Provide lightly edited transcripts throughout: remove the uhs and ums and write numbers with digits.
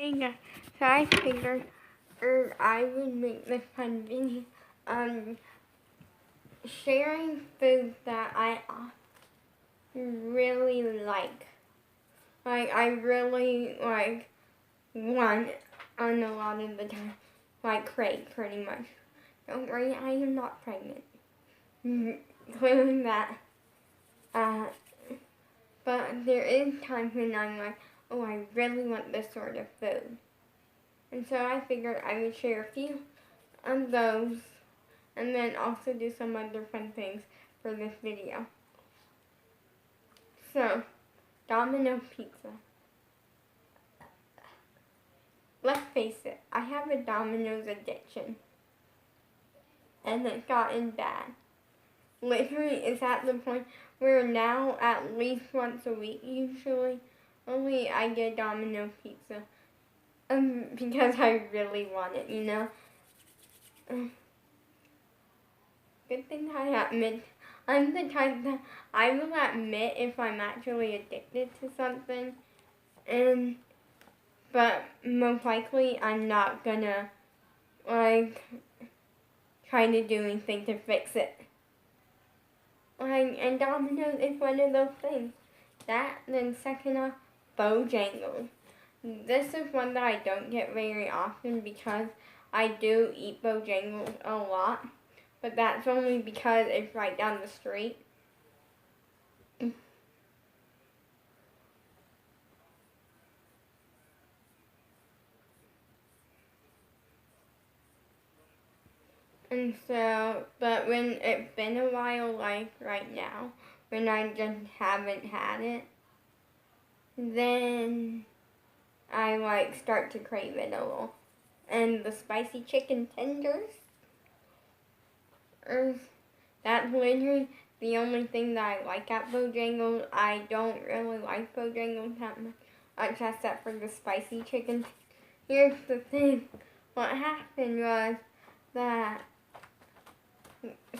Hey guys, so I figured I would make this fun video, sharing foods that I really like. I really want on a lot of the time, crave pretty much. Don't worry, I am not pregnant. Clearly that. But there is times when I'm like, oh, I really want this sort of food. And so I figured I would share a few of those and then also do some other fun things for this video. So, Domino's Pizza. Let's face it, I have a Domino's addiction. And it's gotten bad. Literally, it's at the point where now, at least once a week, usually, only I get Domino's Pizza. Because I really want it, you know? Good thing I admit, I'm the type that I will admit if I'm actually addicted to something, but most likely I'm not gonna, try to do anything to fix it. And Domino's is one of those things. That, then second off, Bojangles. This is one that I don't get very often because I do eat Bojangles a lot. But that's only because it's right down the street. And so, but when it's been a while, like right now, when I just haven't had it, then I start to crave it a little. And the spicy chicken tenders, that's literally the only thing that I like at Bojangles. I don't really like Bojangles that much except for the spicy chicken. Here's the thing. What happened was that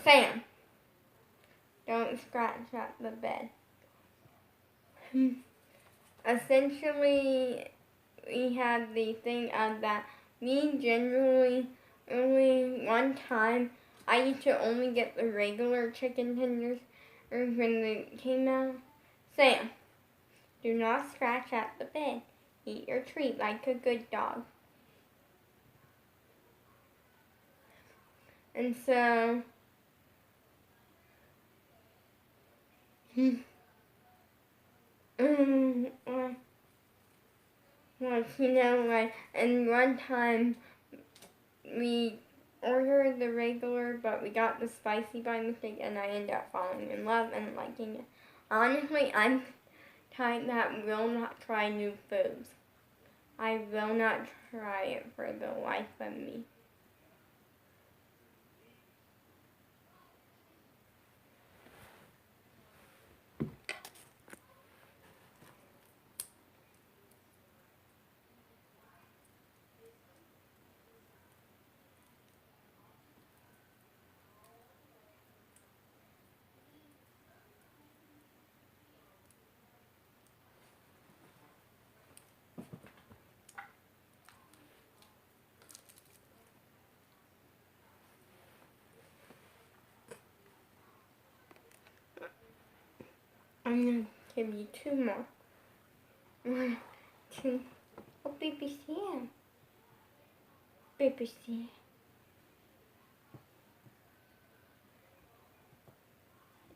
Sam, don't scratch at the bed. Essentially, we had the thing of that me generally only one time I used to only get the regular chicken tenders when they came out. Sam, do not scratch at the bed. Eat your treat like a good dog. And so, and one time we ordered the regular, but we got the spicy by mistake, and I ended up falling in love and liking it. Honestly, I'm the type that will not try new foods. I will not try it for the life of me. I'm going to give you two more. One, two. Oh, baby Sam. Baby Sam.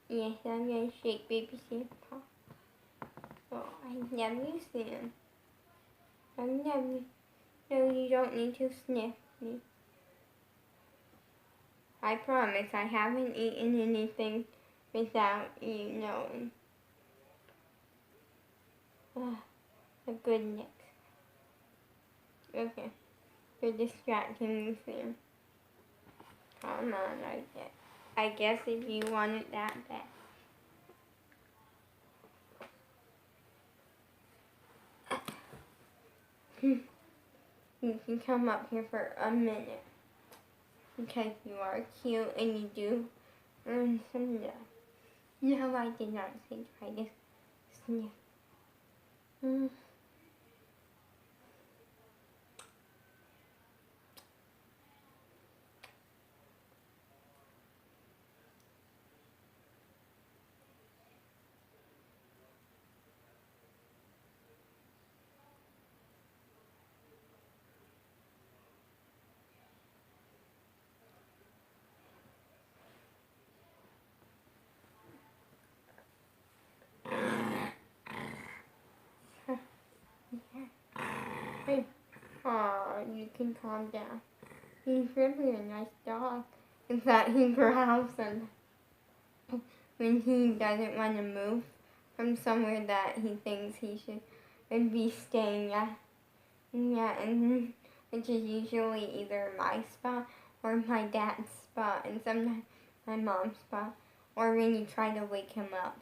Yes, I'm going to shake baby Sam's paw. Oh, I love you, Sam. I love you. No, you don't need to sniff me. I promise I haven't eaten anything without you knowing. Oh, a good nick. Okay, you're distracting me, Sam. Come on, I guess if you want it that bad. You can come up here for a minute. Because you are cute and you do earn some love. No, I did not say try to sniff. Hey, aw, you can calm down. He's really a nice dog. In fact, he growls and when he doesn't want to move from somewhere that he thinks he should be staying at. Yeah, and which is usually either my spot or my dad's spot, and sometimes my mom's spot, or when you try to wake him up.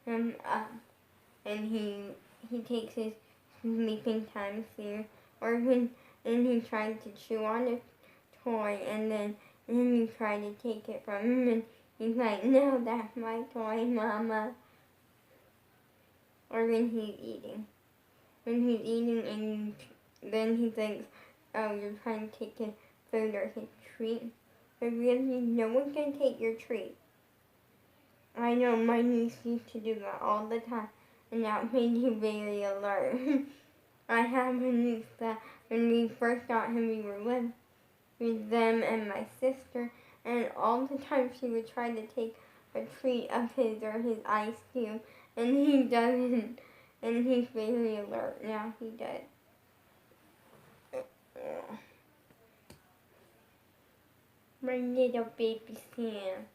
And he takes his sleeping time there, or when and he tries to chew on a toy, and then you try to take it from him, and he's like, "No, that's my toy, Mama." Or when he's eating. When he's eating and then he thinks, oh, you're trying to take his food or his treat. But really, no one can take your treat. I know my niece used to do that all the time, and that made you very alert. I have a niece that when we first got him, we were with them and my sister, and all the time she would try to take a treat of his or his ice cube, and he doesn't. And he's very alert now. He does. My little baby Sam.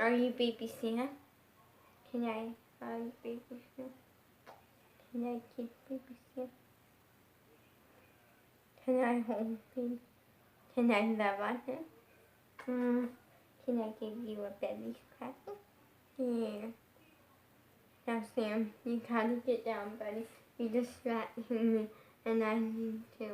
Are you baby Sam? Can I hug baby Sam? Can I kiss baby Sam? Can I hold him? Can I love on him? Can I give you a belly scratch? Yeah. Now Sam, you gotta get down, buddy. You distracted me, and I need to.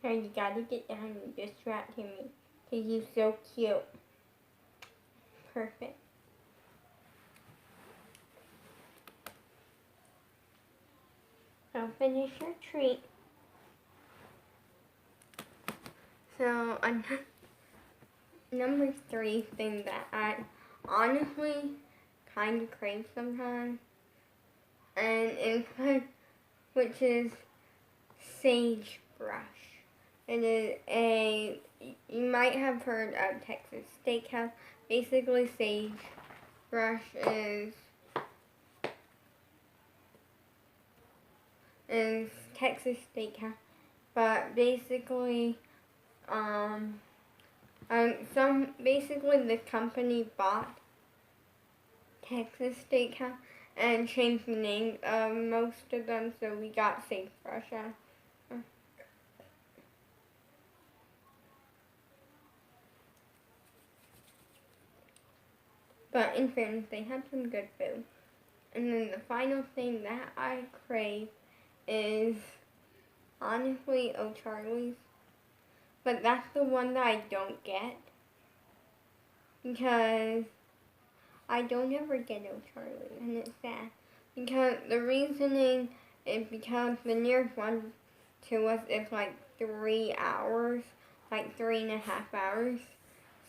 Now you gotta get down and distract me, cause you're so cute. Perfect. So finish your treat. So number 3 thing that I honestly kind of crave sometimes, and which is sagebrush. It is you might have heard of Texas Steakhouse. Basically, sagebrush is Texas Steakhouse, but basically, basically the company bought Texas Steakhouse and changed the name of most of them, so we got sagebrush out. But in fairness, they have some good food. And then the final thing that I crave is honestly O'Charlie's. But that's the one that I don't get. Because I don't ever get O'Charlie's, and it's sad. Because the reasoning is because the nearest one to us is like 3 hours, like 3.5 hours.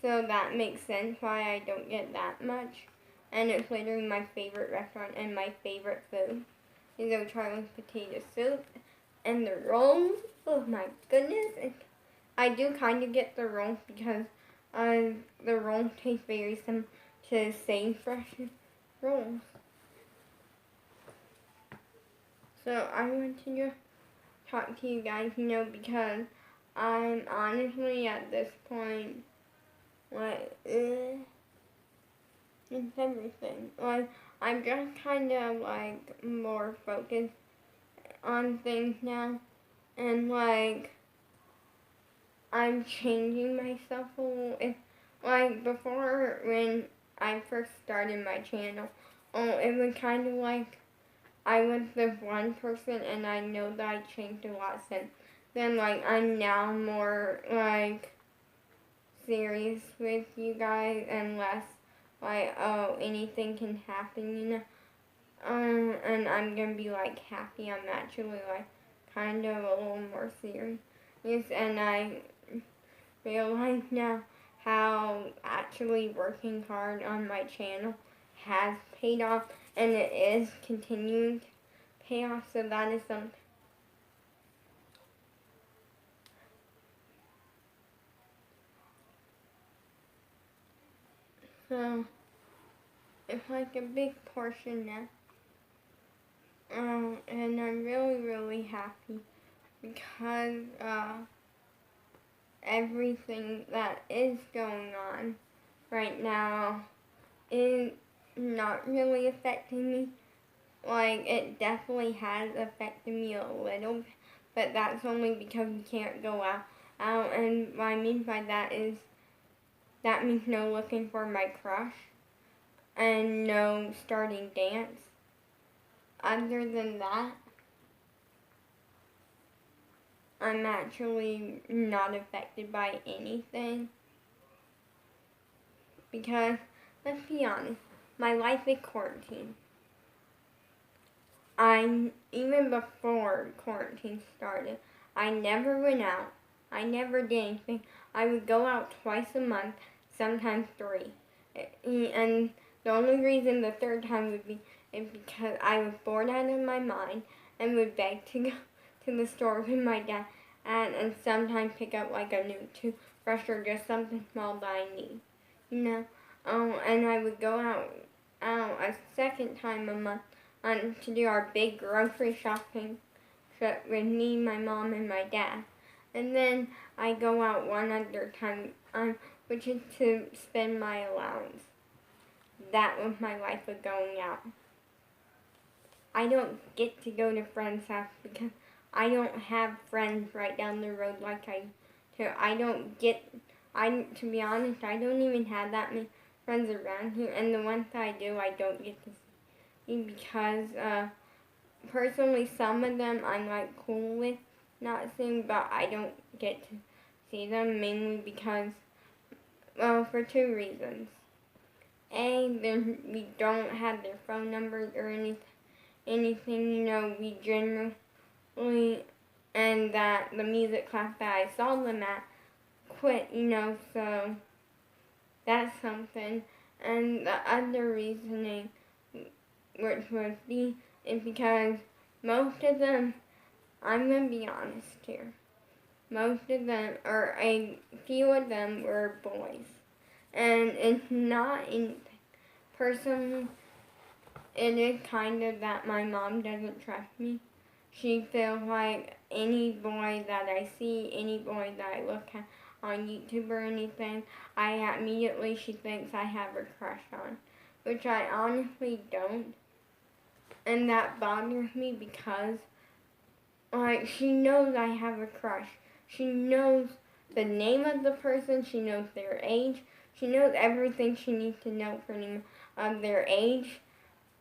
So that makes sense why I don't get that much. And it's literally my favorite restaurant and my favorite food is O'Charlie's potato soup and the rolls. Oh my goodness. I do kind of get the rolls because the rolls taste very similar to sagebrush rolls. So I want to just talk to you guys, because I'm honestly at this point, it's everything. I'm just kind of more focused on things now, and I'm changing myself a little. Before when I first started my channel, it was kind of I was this one person, and I know that I changed a lot since then. I'm now more serious with you guys and less like, oh, anything can happen, you know. And I'm gonna be like happy. I'm actually like kind of a little more serious, and I realize now how actually working hard on my channel has paid off, and it is continuing to pay off. So that is something. So it's like a big portion now. And I'm really, really happy because everything that is going on right now is not really affecting me. Like, it definitely has affected me a little, but that's only because you can't go out. And what I mean by that is that means no looking for my crush and no starting dance. Other than that, I'm actually not affected by anything because, let's be honest, my life is quarantine. Even before quarantine started, I never went out. I never did anything. I would go out twice a month, sometimes 3. And the only reason the 3rd time would be is because I was bored out of my mind and would beg to go to the store with my dad and sometimes pick up like a new toothbrush or just something small that I need, you know. And I would go out a 2nd time a month to do our big grocery shopping trip with me, my mom, and my dad. And then I go out one other time, which is to spend my allowance. That was my life of going out. I don't get to go to friends' house because I don't have friends right down the road like I do. To be honest, I don't even have that many friends around here, and the ones that I do, I don't get to see because, personally, some of them I'm like cool with not seeing, but I don't get to see them mainly because, well, for 2 reasons. We don't have their phone numbers or anything, you know, we generally, and that the music class that I saw them at quit, you know, so that's something. And the other reasoning, which would be, is because most of them, I'm going to be honest here, most of them, or a few of them were boys. And it's not anything. Personally, it is kind of that my mom doesn't trust me. She feels like any boy that I see, any boy that I look at on YouTube or anything, she thinks I have a crush on, which I honestly don't. And that bothers me because, like, she knows I have a crush. She knows the name of the person, she knows their age, she knows everything she needs to know for their age,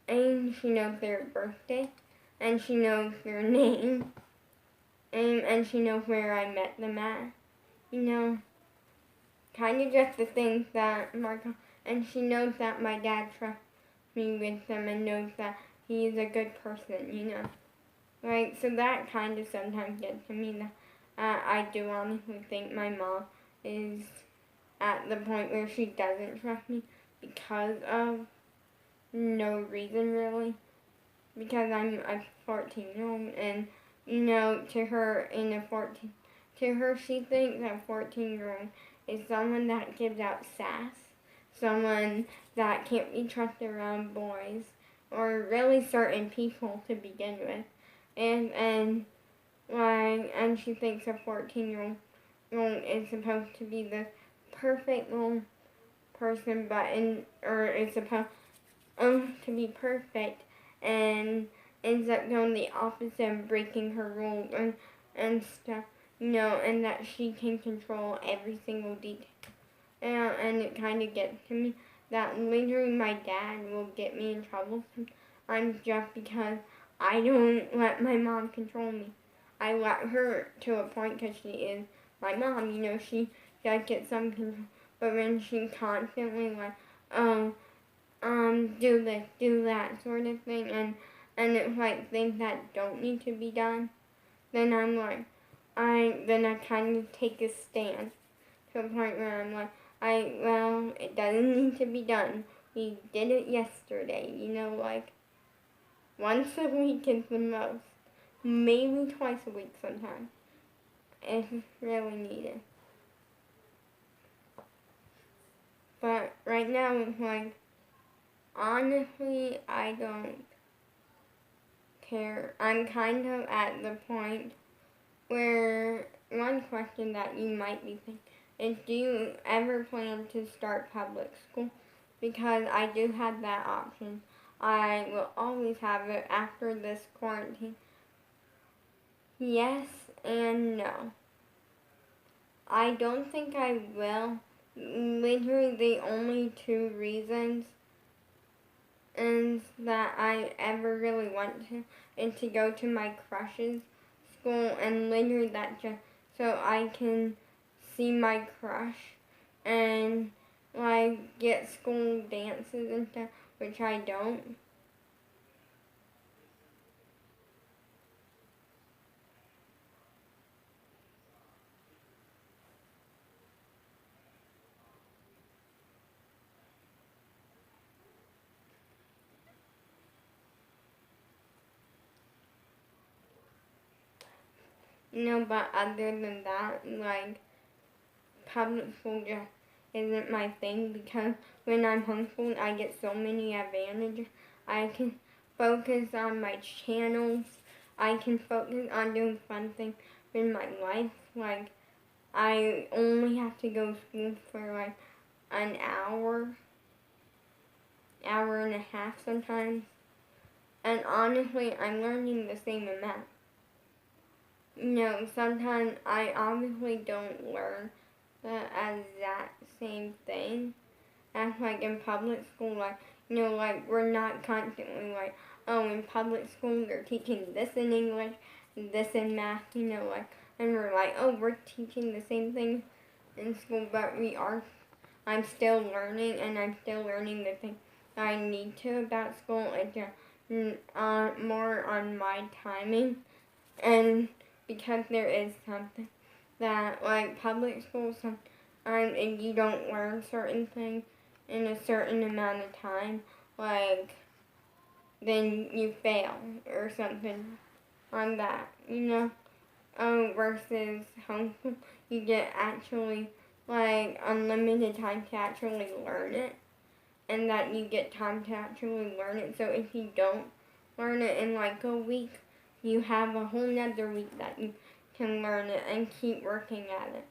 and she knows their birthday, and she knows their name, and she knows where I met them at, you know, kind of just the things that and she knows that my dad trusts me with them and knows that he is a good person, you know. Right, so that kind of sometimes gets to me that I do honestly think my mom is at the point where she doesn't trust me because of no reason really. Because I'm a 14-year-old and, you know, to her she thinks a 14-year-old is someone that gives out sass, someone that can't be trusted around boys, or really certain people to begin with. And she thinks a 14-year-old is supposed to be the perfect little person, is supposed to be perfect, and ends up doing the opposite and breaking her rules and stuff, you know, and that she can control every single detail. And it kind of gets to me that literally my dad will get me in trouble sometimes just because I don't let my mom control me. I let her to a point because she is my mom, you know, she does get some control but then she constantly like, oh, do this, do that sort of thing, and it's like things that don't need to be done, then I'm like, then I kind of take a stand to a point where I'm like, well, it doesn't need to be done. We did it yesterday, like, once a week is the most. Maybe twice a week sometimes, if really needed. But right now, it's like, honestly, I don't care. I'm kind of at the point where one question that you might be thinking is, do you ever plan to start public school? Because I do have that option. I will always have it after this quarantine. Yes and no. I don't think I will. Literally the only two reasons is that I ever really want to is to go to my crush's school, and literally that just so I can see my crush and like get school dances and stuff, which I don't. But other than that, like, public school just isn't my thing, because when I'm homeschooled, I get so many advantages. I can focus on my channels. I can focus on doing fun things in my life. Like, I only have to go to school for like an hour and a half sometimes. And honestly, I'm learning the same amount. Sometimes I obviously don't learn the exact same thing as like in public school. Like, like we're not constantly like, oh, in public school they're teaching this in English, this in math, like, and we're like, oh, we're teaching the same thing in school, but I'm still learning, and I'm still learning the things that I need to about school. It's just more on my timing, and because there is something that, like, public school, sometimes if you don't learn certain things in a certain amount of time, like, then you fail or something on that, versus homeschool, you get actually, like, unlimited time to actually learn it, and that you get time to actually learn it. So if you don't learn it in like a week, you have a whole nother week that you can learn it and keep working at it.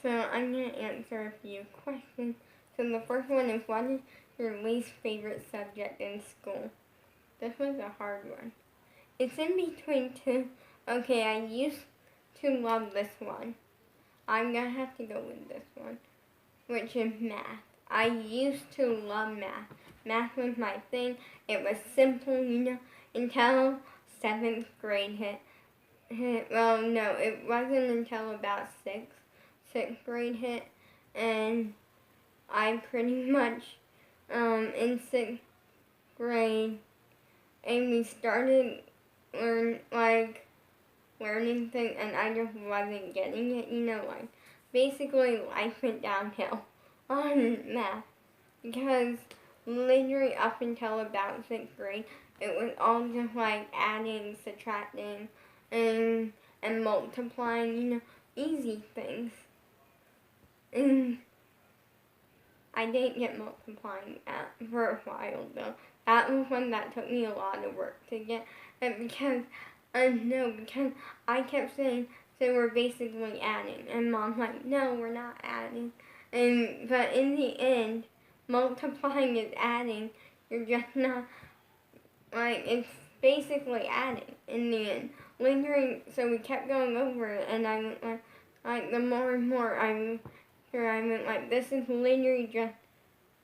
So I'm going to answer a few questions. So the first one is, what is your least favorite subject in school? This was a hard one. It's in between two. Okay, I used to love this one. I'm going to have to go with this one, which is math. I used to love math. Math was my thing. It was simple, until 7th grade hit. Well, no, it wasn't until about 6th grade hit, and I pretty much, in 6th grade, and we started learning things, and I just wasn't getting it, like, basically life went downhill on math, because literally up until about 6th grade, it was all just like adding, subtracting, and multiplying, easy things. And I didn't get multiplying for a while though. That was one that took me a lot of work to get, and because I kept saying, so we're basically adding, and Mom's like, no, we're not adding. But in the end, multiplying is adding. You're just not, like, it's basically adding in the end. Lingering, so we kept going over it, and I went like the more and more I went like, this is literally just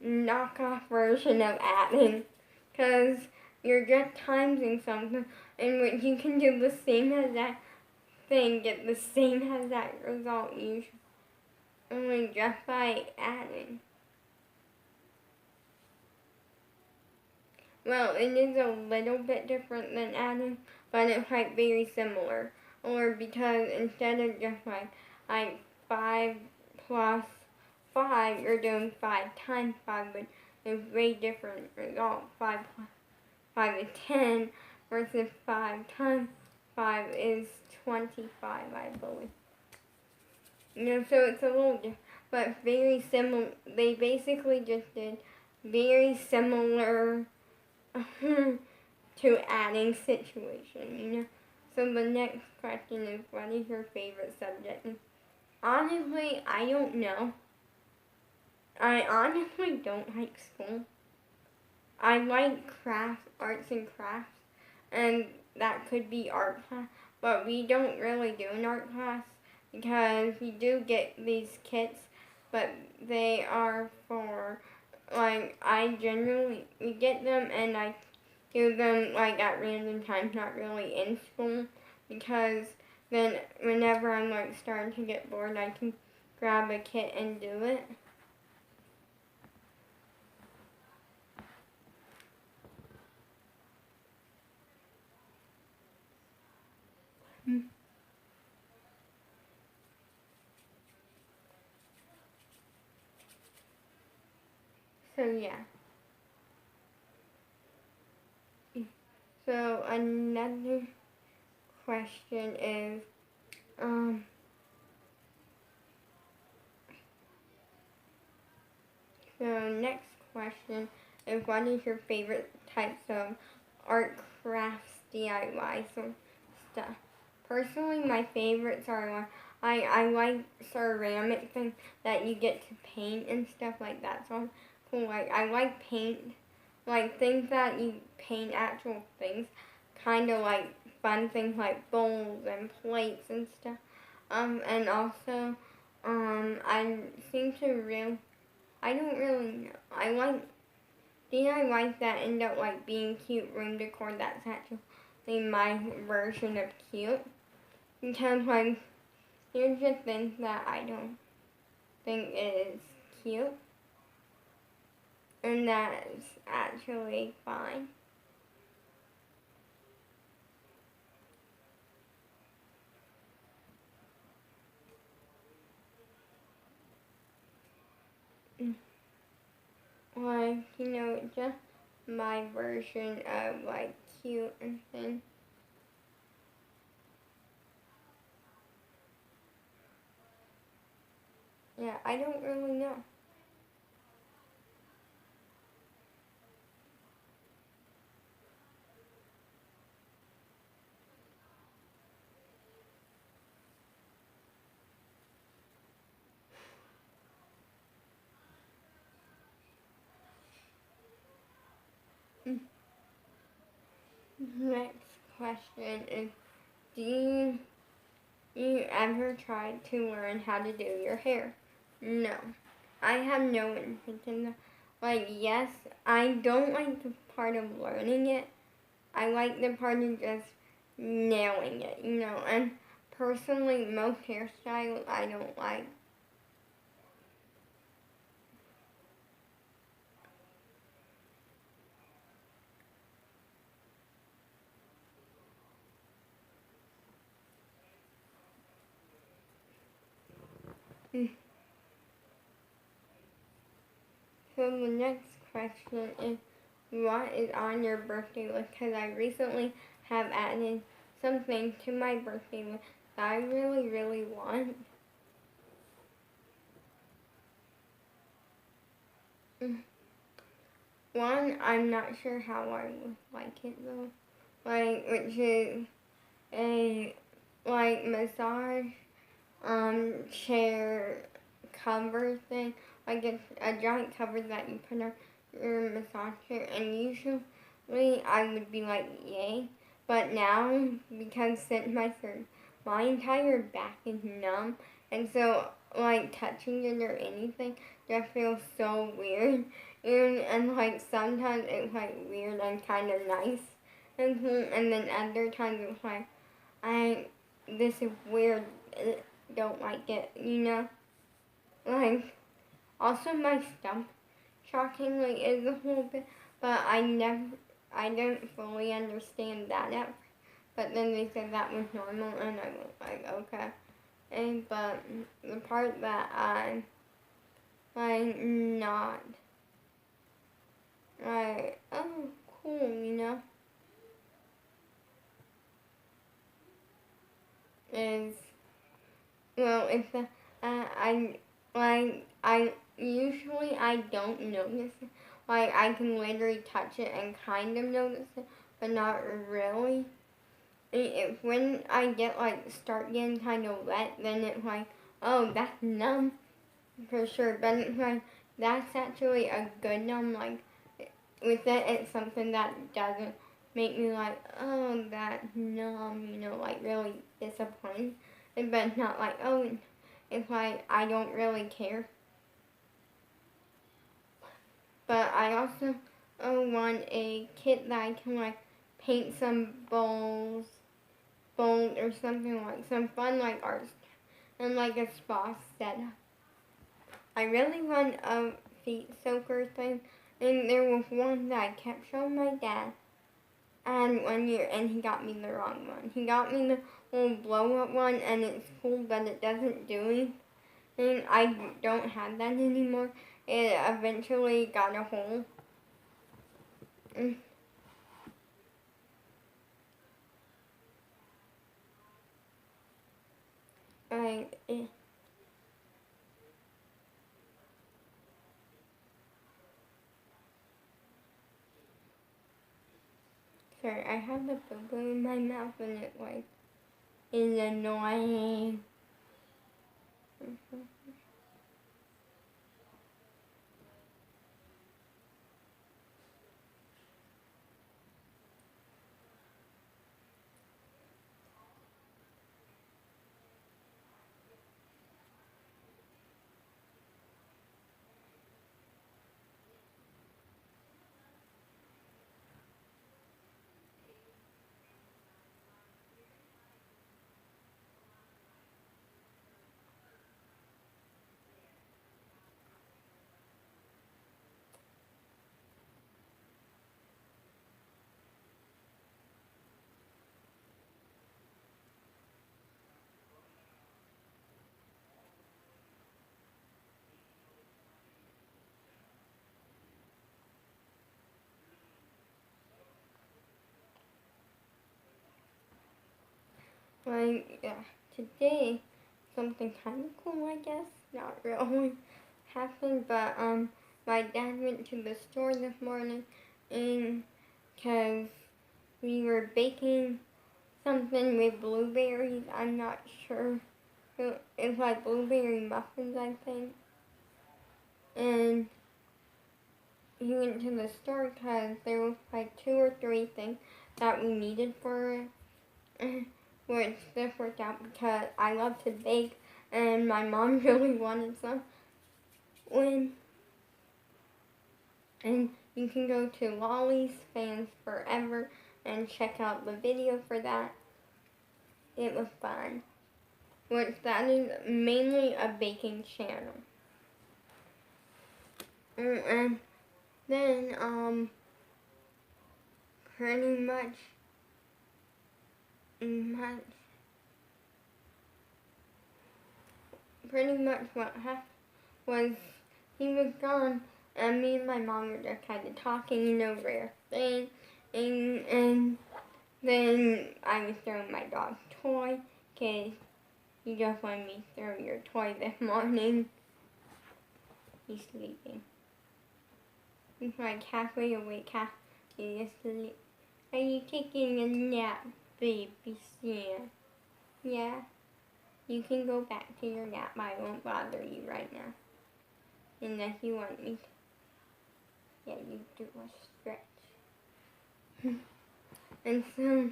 knockoff version of adding, because you're just timesing something in which you can do the same exact thing get the same exact result usually just by adding. Well, it is a little bit different than adding, but it's like very similar. Or because instead of just like 5 plus 5, you're doing 5 times 5, but it's way different result. 5 plus 5 is 10 versus 5 times 5 is 25, I believe. So it's a little different, but very similar. They basically just did very similar to adding situation. So the next question is, what is your favorite subject? Honestly, I don't know. I honestly don't like school. I like crafts, arts and crafts, and that could be art class, but we don't really do an art class because we do get these kits, but they are for, we get them and I do them at random times, not really in school, because then whenever I'm starting to get bored, I can grab a kit and do it. So yeah. So another question is, so next question is, what is your favorite types of art, crafts, DIY stuff? Personally, my favorites are I like ceramic things that you get to paint and stuff like that. So cool. I like paint, things that you paint actual things, kind of like fun things like bowls and plates and stuff. And also, I seem to I don't really know. I like DIYs that end up being cute room decor. That's actually my version of cute. Because there's just things that I don't think is cute. And that's actually fine. Just my version of cute and things. Yeah, I don't really know. Next question is, do you ever tried to learn how to do your hair? No. I have no interest in that. Yes, I don't like the part of learning it. I like the part of just nailing it, and personally, most hairstyles I don't like. So the next question is, what is on your birthday list? Because I recently have added something to my birthday list that I really, really want. One, I'm not sure how I would like it though. Which is a massage chair cover thing. It's a giant cover that you put on your massage chair, and usually I would be yay. But now, because since my entire back is numb, and so touching it or anything just feels so weird. And sometimes it's weird and kind of nice, and then other times it's I this is weird, don't like it, you know? Like, also my stomach shockingly is a little bit, but I didn't fully understand that at first. But then they said that was normal, and I was like, okay. But the part that I'm like not like, oh, cool, you know, is, well, it's I usually I don't notice it. Like, I can literally touch it and kind of notice it, but not really. When I get start getting kind of wet, then it's like, oh, that's numb for sure. But it's like, that's actually a good numb. Like, with it, it's something that doesn't make me like, oh, that's numb, you know, like really disappointed. But it's not like, oh, it's like I don't really care. But I also want a kit that I can like paint some bowls or something, like some fun like art and like a spa setup. I really want a feet soaker thing, and there was one that I kept showing my dad. And 1 year, and he got me the wrong one. He got me the little blow up one, and it's cool, but it doesn't do anything. I don't have that anymore. It eventually got a hole. Like, sorry, I have the boo-boo in my mouth, and it like is annoying. Like, yeah, today something kind of cool, I guess. Not really happened, but my dad went to the store this morning, and because we were baking something with blueberries. I'm not sure. It's like blueberry muffins, I think. And he went to the store because there was like 2 or 3 things that we needed for it. Which this worked out because I love to bake, and my mom really wanted some. And you can go to Lolly's Fans Forever and check out the video for that. It was fun. Which that is mainly a baking channel. And then pretty much what happened was he was gone, and me and my mom were just kind of talking, you know, rare thing, and then I was throwing my dog's toy, because he just let me throw your toy this morning. He's sleeping. He's like halfway awake, halfway asleep. Are you taking a nap, baby Sam? Yeah. You can go back to your nap. I won't bother you right now. Unless you want me to. Yeah, you do a stretch. And so,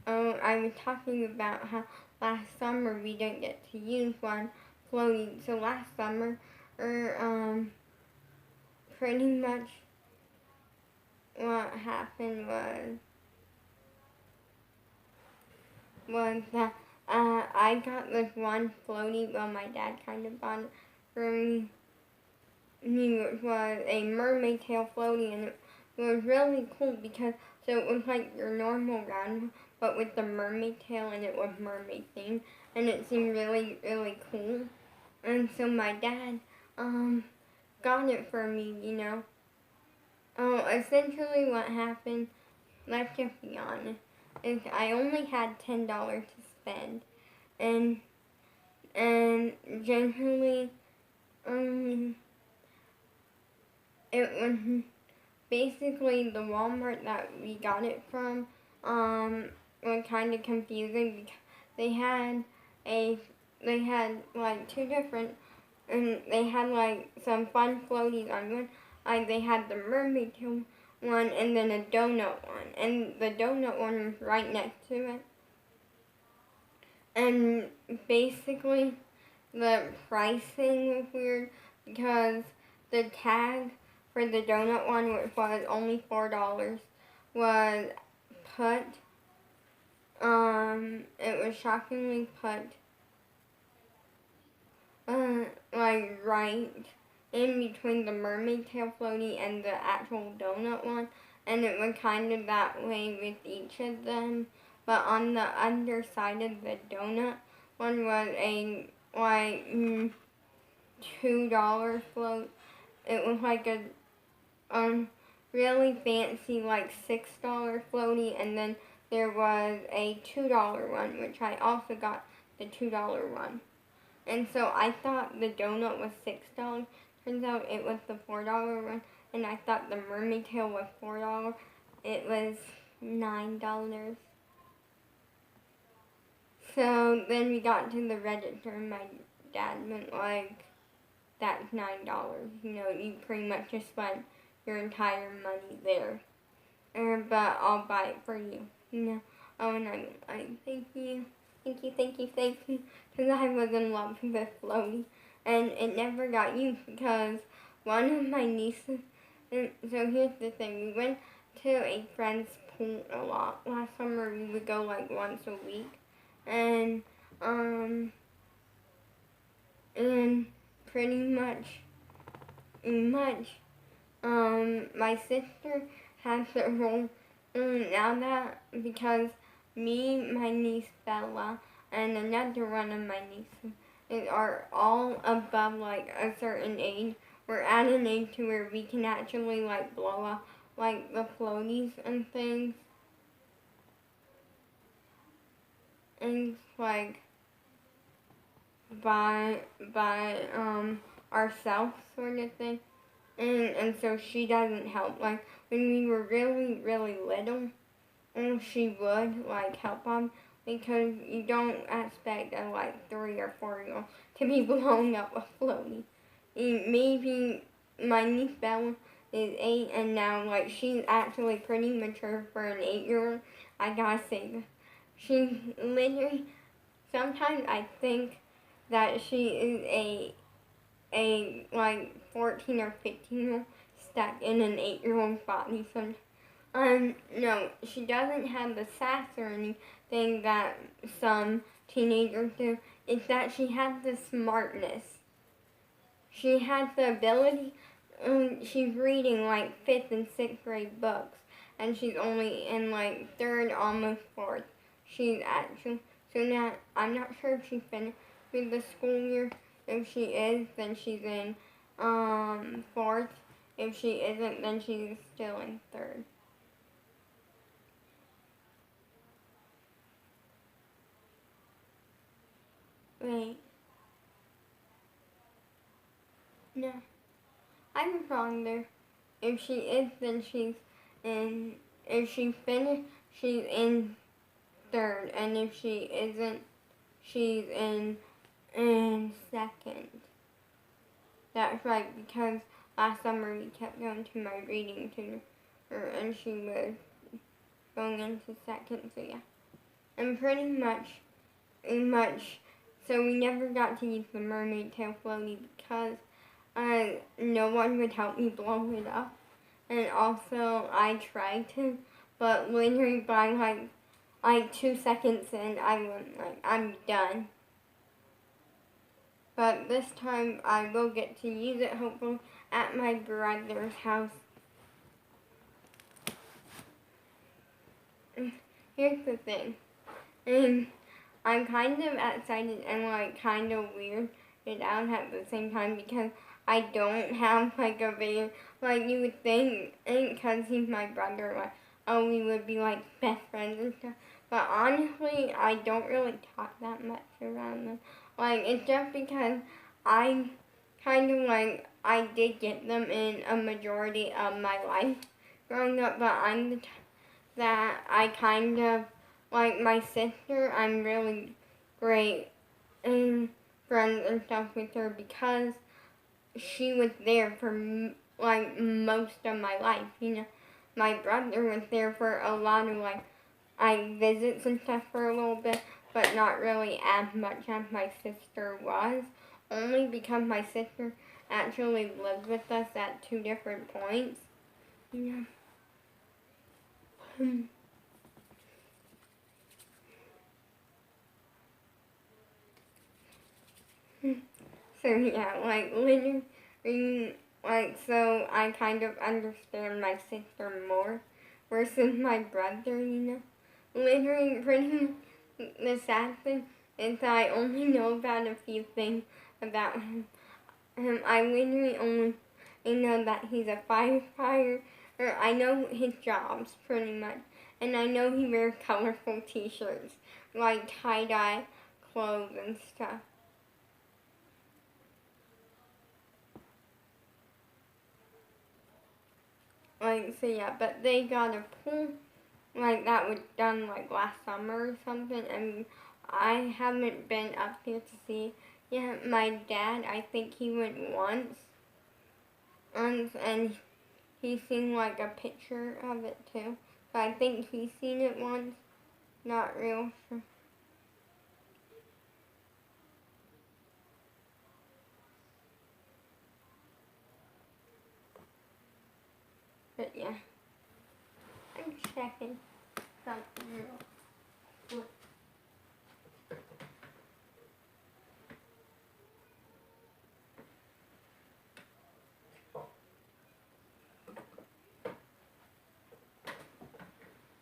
I was talking about how last summer we didn't get to use one floating. So last summer, pretty much what happened was was that I got this one floaty. Well, my dad kind of bought it for me. Which was a mermaid tail floaty, and it was really cool because so it was like your normal round, but with the mermaid tail, and it was mermaid themed, and it seemed really really cool. And so my dad got it for me, you know. Essentially what happened, let's just be honest, is I only had $10 to spend, and generally it was basically the Walmart that we got it from was kind of confusing because they had like two different, and they had like some fun floaties on one. Like they had the mermaid tail one and then a donut one, and the donut one was right next to it. And basically, the pricing was weird because the tag for the donut one, which was only $4, was put. It was shockingly put like right in between the mermaid tail floaty and the actual donut one, and it was kind of that way with each of them. But on the underside of the donut one was a like $2 float. It was like a really fancy like $6 floaty, and then there was a $2 one, which I also got the $2 one. And so I thought the donut was $6. Turns out it was the $4 one, and I thought the mermaid tail was $4. It was $9. So then we got to the register, and my dad went like, "That's $9. You know, you pretty much just spent your entire money there. But I'll buy it for you." You know. Oh, and I'm like, "Thank you, thank you," because I was in love with floaty, and it never got used because one of my nieces. And so here's the thing: we went to a friend's pool a lot last summer. We would go like once a week, and pretty much, my sister has the role now that because me, my niece Bella, and another one of my nieces are all above like a certain age. We're at an age to where we can actually like blow up like the floaties and things, and like by ourselves sort of thing. And so she doesn't help. Like when we were really really little, and she would like help them because you don't expect a like 3 or 4 year old to be blowing up a floaty. And maybe my niece Bella is 8, and now like she's actually pretty mature for an 8-year-old. I gotta say that she literally sometimes I think that she is a like 14 or 15-year-old stuck in an 8-year-old's body. So no, she doesn't have the sass or anything that some teenagers do. It's that she has the smartness. She has the ability. She's reading like 5th and 6th grade books, and she's only in like 3rd, almost 4th. She's actually so now I'm not sure if she finished with the school year. If she is, then she's in 4th. If she isn't, then she's still in 3rd. Wait. No. I'm wrong there. If she is, then she's in. If she finished, she's in 3rd. And if she isn't, she's in 2nd. That's right, because last summer we kept going to my reading tutor, and she was going into 2nd, so yeah. And pretty much, so we never got to use the mermaid tail floaty because no one would help me blow it up. And also, I tried to, but literally by like like 2 seconds in, I went like, I'm done. But this time I will get to use it hopefully at my brother's house. Here's the thing. And I'm kind of excited and like kind of weirded out at the same time because I don't have like a video. Like you would think, because he's my brother, like, oh, we would be like best friends and stuff. But honestly, I don't really talk that much around them. Like, it's just because I kind of like, I did get them in a majority of my life growing up, but I'm the that I kind of, like my sister, I'm really great and friends and stuff with her because she was there for like most of my life, you know. My brother was there for a lot of like, I visits and stuff for a little bit, but not really as much as my sister was, only because my sister actually lived with us at 2 different points, you know. So yeah, like literally, like so I kind of understand my sister more versus my brother, you know. Literally, pretty much the sad thing is that I only know about a few things about him. I literally only know that he's a firefighter, or I know his jobs pretty much, and I know he wears colorful t-shirts, like tie-dye clothes and stuff. Like, so yeah, but they got a pool, like, that was done, like, last summer or something, and I haven't been up here to see yet. My dad, I think he went once, and he's seen, like, a picture of it, too. So I think he's seen it once, not real sure. But yeah, I'm checking something real quick.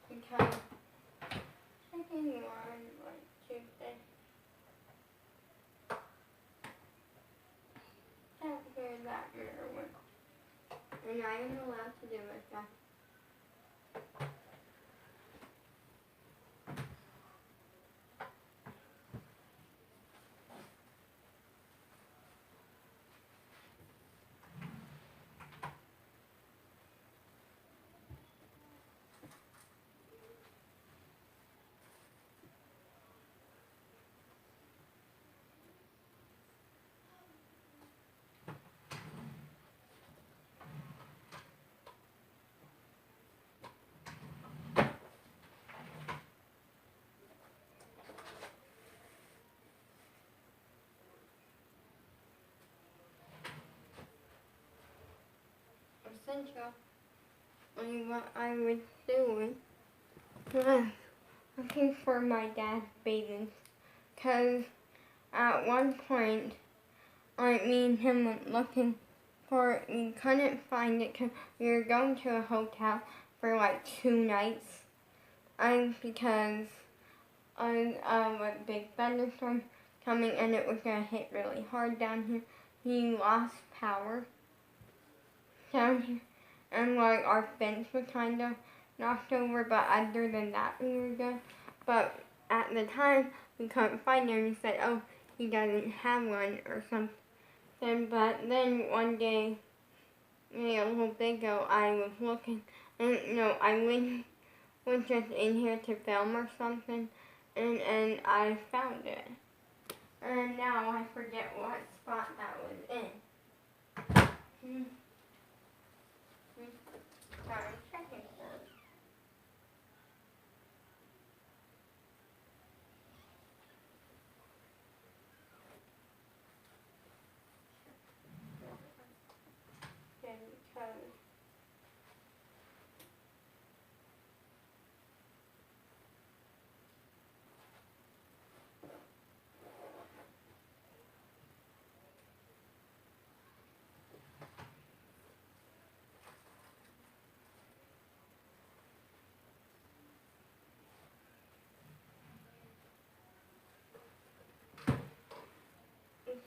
Because checking one, like, Tuesday. That's where that mirror went. And I am allowed to do it now. Essentially, what I was doing was looking for my dad's bathing. Because at one point, like, me and him went looking for it. We couldn't find it because we were going to a hotel for like 2 nights. Because of a big thunderstorm coming and it was going to hit really hard down here. He lost power down here. And like our fence was kind of knocked over, but other than that we were good. But at the time we couldn't find him. He said, oh, he doesn't have one or something. But then one day, a little bit ago, I was looking, and I was just in here to film or something, and I found it. And now I forget what spot that was in. Sorry, checking for it. Because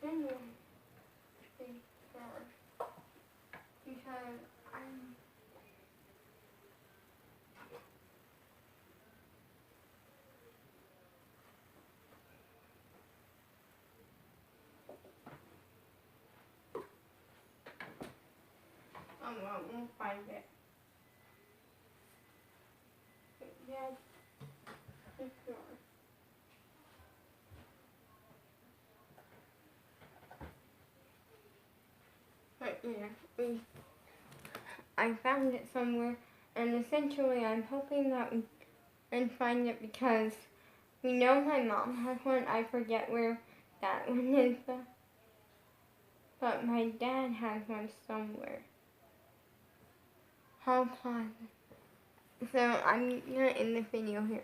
video thing first because we'll find it. Yeah, it's yours. But yeah, I found it somewhere, and essentially I'm hoping that we can find it because we know my mom has one. I forget where that one is, but my dad has one somewhere. Hall Plaza. So I'm gonna end the video here.